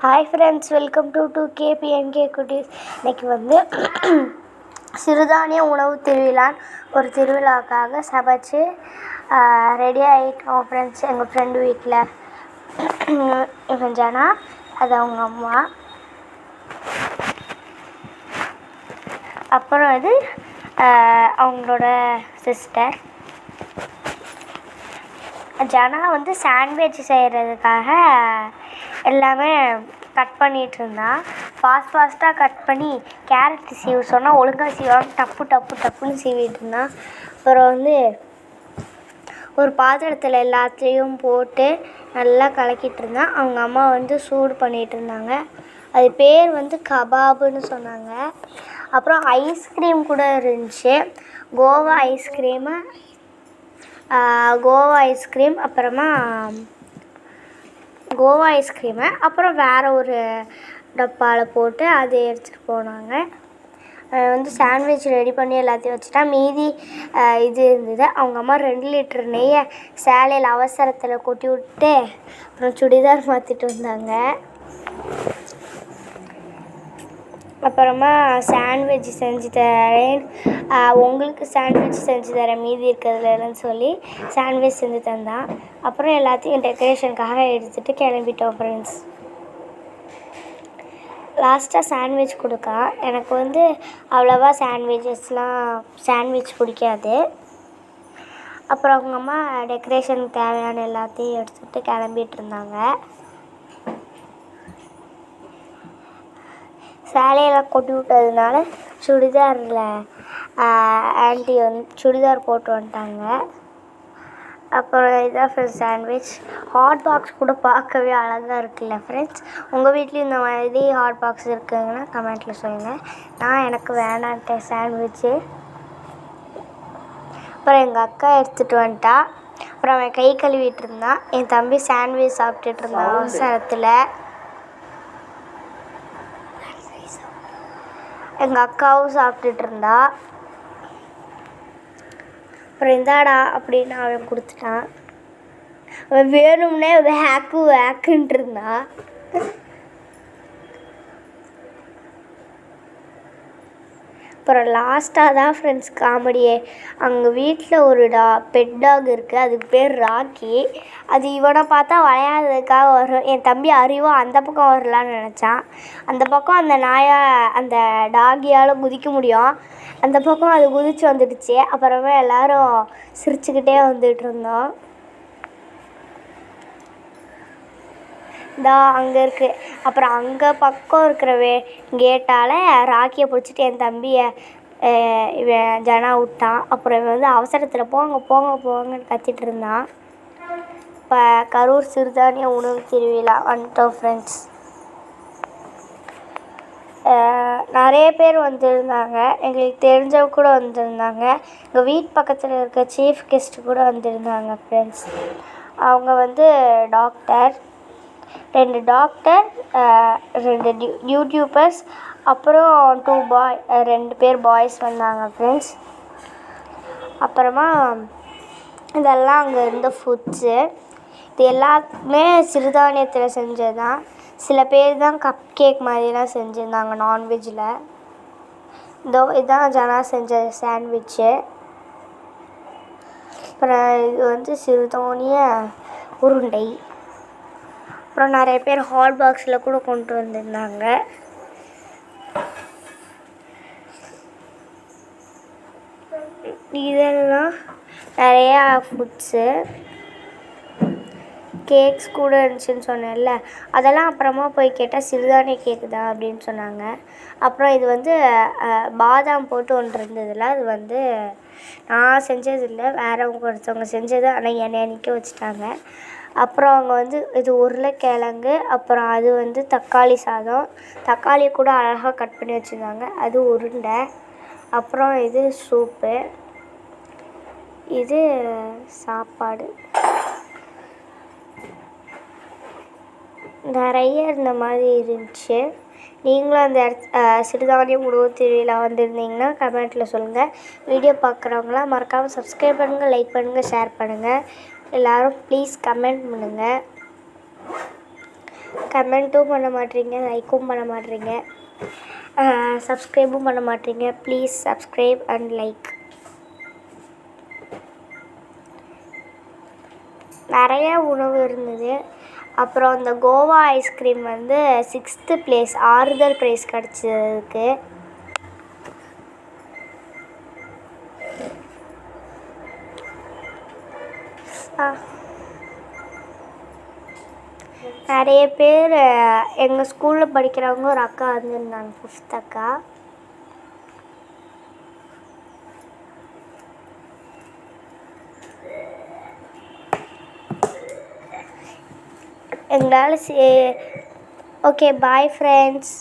Hi friends, welcome to 2KPNK குட்டீஸ். இன்றைக்கி வந்து சிறுதானிய உணவு திருவிழான்னு ஒரு திருவிழாவுக்காக சமைச்சு ரெடி ஆகிட்டோம் ஃப்ரெண்ட்ஸ். எங்கள் ஃப்ரெண்டு வீட்டில் இவன் ஜனா, அது அவங்க அம்மா, அப்புறம் அது அவங்களோட சிஸ்டர். ஜனா வந்து சாண்ட்விச் செய்கிறதுக்காக எல்லாமே கட் பண்ணிகிட்டு இருந்தான். ஃபாஸ்ட்டாக கட் பண்ணி கேரட் சீவ சொன்னால் ஒழுங்காக சீவாமல் டப்புன்னு சீவிட்டு இருந்தான். அப்புறம் வந்து ஒரு பாத்திரத்தில் எல்லாத்தையும் போட்டு நல்லா கலக்கிட்டு இருந்தான். அவங்க அம்மா வந்து சூடு பண்ணிகிட்டு இருந்தாங்க. அது பேர் வந்து கபாபுன்னு சொன்னாங்க. அப்புறம் ஐஸ்கிரீம் கூட இருந்துச்சு. கோவா ஐஸ்கிரீமு அப்புறம் வேறு ஒரு டப்பாவில் போட்டு அதை எடுத்துகிட்டு போனாங்க. வந்து சாண்ட்விச் ரெடி பண்ணி எல்லாத்தையும் வச்சுட்டா. மீதி இது இருந்தது. அவங்க அம்மா 2 லிட்டர் நெய்யை சேலையில் அவசரத்தில் கொட்டி விட்டு அப்புறம் சுடிதார் மாற்றிட்டு வந்தாங்க. அப்புறமா சாண்ட்விச் செஞ்சு தரேன், உங்களுக்கு சாண்ட்விச் செஞ்சு தரேன் மீதி இருக்கிறதுலன்னு சொல்லி சாண்ட்விச் செஞ்சு தந்தான். அப்புறம் எல்லாத்தையும் டெக்கரேஷனுக்காக எடுத்துகிட்டு கிளம்பிட்டோம் ஃப்ரெண்ட்ஸ். லாஸ்ட்டாக சாண்ட்விச் கொடுக்கா. எனக்கு வந்து அவ்வளோவா சாண்ட்விச் பிடிக்காது. அப்புறம் அவங்க அம்மா டெக்கரேஷனுக்கு தேவையான எல்லாத்தையும் எடுத்துகிட்டு கிளம்பிட்டு இருந்தாங்க. சேலையெல்லாம் கொட்டி விட்டதுனால சுடிதாரில் ஆண்டி வந்து சுடிதார் போட்டு வந்துட்டாங்க. அப்புறம் இதான் ஃப்ரெண்ட்ஸ் சாண்ட்விச். ஹாட் பாக்ஸ் கூட பார்க்கவே அழகாக இருக்குல்ல ஃப்ரெண்ட்ஸ். உங்கள் வீட்லேயும் இந்த மாதிரி ஹாட் பாக்ஸ் இருக்குங்கன்னா கமெண்ட்டில் சொல்லுங்கள். எனக்கு வேணான்ட்டேன் சாண்ட்விட்சு. அப்புறம் எங்கள் அக்கா எடுத்துகிட்டு வந்துட்டா. அப்புறம் அவன் கை கழுவிட்டு இருந்தான். என் தம்பி சாண்ட்விச் சாப்பிட்டுட்டு இருந்தான் அவசரத்தில். எங்கள் அக்காவும் சாப்பிட்டுட்டு இருந்தா. அப்புறம் இந்தாடா அப்படின்னு அவன் கொடுத்துட்டான். அவன் வேணும்னே வேக்குன்ட்டு இருந்தான். அப்புறம் லாஸ்ட்டாக தான் ஃப்ரெண்ட்ஸ் காமெடியே. அங்கே வீட்டில் ஒரு பெட் டாக் இருக்குது. அதுக்கு பேர் ராக்கி. அது இவனை பார்த்தா விளையாடுறதுக்காக வரும். என் தம்பி அறிவோ அந்த பக்கம் வரலான்னு நினச்சான். அந்த பக்கம் அந்த டாகியால் குதிக்க முடியும். அந்த பக்கம் அது குதிச்சு வந்துடுச்சு. அப்புறமா எல்லோரும் சிரிச்சுக்கிட்டே வந்துட்டு இருந்தோம். அங்கே இருக்குது. அப்புறம் அங்கே பக்கம் இருக்கிற கேட்டால் ராக்கியை பிடிச்சிட்டு என் தம்பியை இவன் ஜனா விட்டான். அப்புறம் இவன் வந்து அவசரத்தில் போங்கன்னு கத்திட்டு இருந்தான். இப்போ கரூர் சிறுதானிய உணவு திருவிழா வந்துட்டோம் ஃப்ரெண்ட்ஸ். நிறைய பேர் வந்திருந்தாங்க. எங்களுக்கு தெரிஞ்சவங்க கூட வந்திருந்தாங்க. எங்கள் வீட்டு பக்கத்தில் இருக்க சீஃப் கெஸ்ட்டு கூட வந்திருந்தாங்க ஃப்ரெண்ட்ஸ். அவங்க வந்து டாக்டர், 2 டாக்டர், 2 யூடியூபர்ஸ், அப்புறம் 2 பேர் பாய்ஸ் வந்தாங்க ஃப்ரெண்ட்ஸ். அப்புறமா இதெல்லாம் அங்கே இருந்த ஃபுட்ஸு. இது எல்லாமே சிறுதானியத்தில் செஞ்சது தான். சில பேர் தான் கப் கேக் மாதிரிலாம் செஞ்சுருந்தாங்க நான்வெஜ்ஜில். இதுதான் ஜனா செஞ்ச சாண்ட்விட்சு. அப்புறம் இது வந்து சிறுதானிய உருண்டை. அப்புறம் நிறைய பேர் ஹாட் பாக்ஸில் கூட கொண்டு வந்திருந்தாங்க. இதெல்லாம் நிறையா ஃபுட்ஸு. கேக்ஸ் கூட இருந்துச்சுன்னு சொன்னேன்ல, அதெல்லாம் அப்புறமா போய் கேட்டால் சிறுதானிய கேக்கு தான் அப்படின்னு சொன்னாங்க. அப்புறம் இது வந்து பாதாம் போட்டு ஒன்று இருந்ததில்ல, அது வந்து நான் செஞ்சதில்லை, ஒருத்தவங்க செஞ்சது. ஆனால் என்னை நிற்க வச்சுட்டாங்க. அப்புறம் அவங்க வந்து இது உருளைக்கிழங்கு, அப்புறம் அது வந்து தக்காளி சாதம், தக்காளியை கூட அழகாக கட் பண்ணி வச்சுருந்தாங்க, அது உருண்டை. அப்புறம் இது சூப்பு, இது சாப்பாடு. நிறைய இந்த மாதிரி இருந்துச்சு. நீங்களும் அந்த சிறுதானிய உணவு திருவிழா வந்திருந்தீங்கன்னா கமெண்ட்டில் சொல்லுங்கள். வீடியோ பார்க்குறவங்களாம் மறக்காமல் சப்ஸ்கிரைப் பண்ணுங்கள், லைக் பண்ணுங்கள், ஷேர் பண்ணுங்கள். எல்லோரும் ப்ளீஸ் கமெண்ட் பண்ணுங்கள். கமெண்ட்டும் பண்ண மாட்டேறீங்க, லைக்கும் பண்ண மாட்டேறீங்க, சப்ஸ்கிரைபும் பண்ண மாட்டேறீங்க. Please subscribe and like. நிறைய உணவு இருந்தது. அப்புறம் அந்த கோவா ஐஸ்கிரீம் வந்து 6th பிளேஸ், ஆறுதல் ப்ரைஸ் கிடச்சதுக்கு. நிறைய பேர் எங்கள் ஸ்கூலில் படிக்கிறவங்க ஒரு அக்கா வந்திருந்தாங்க, 5th அக்கா. எங்களால் ஓகே, பாய் ஃப்ரெண்ட்ஸ்.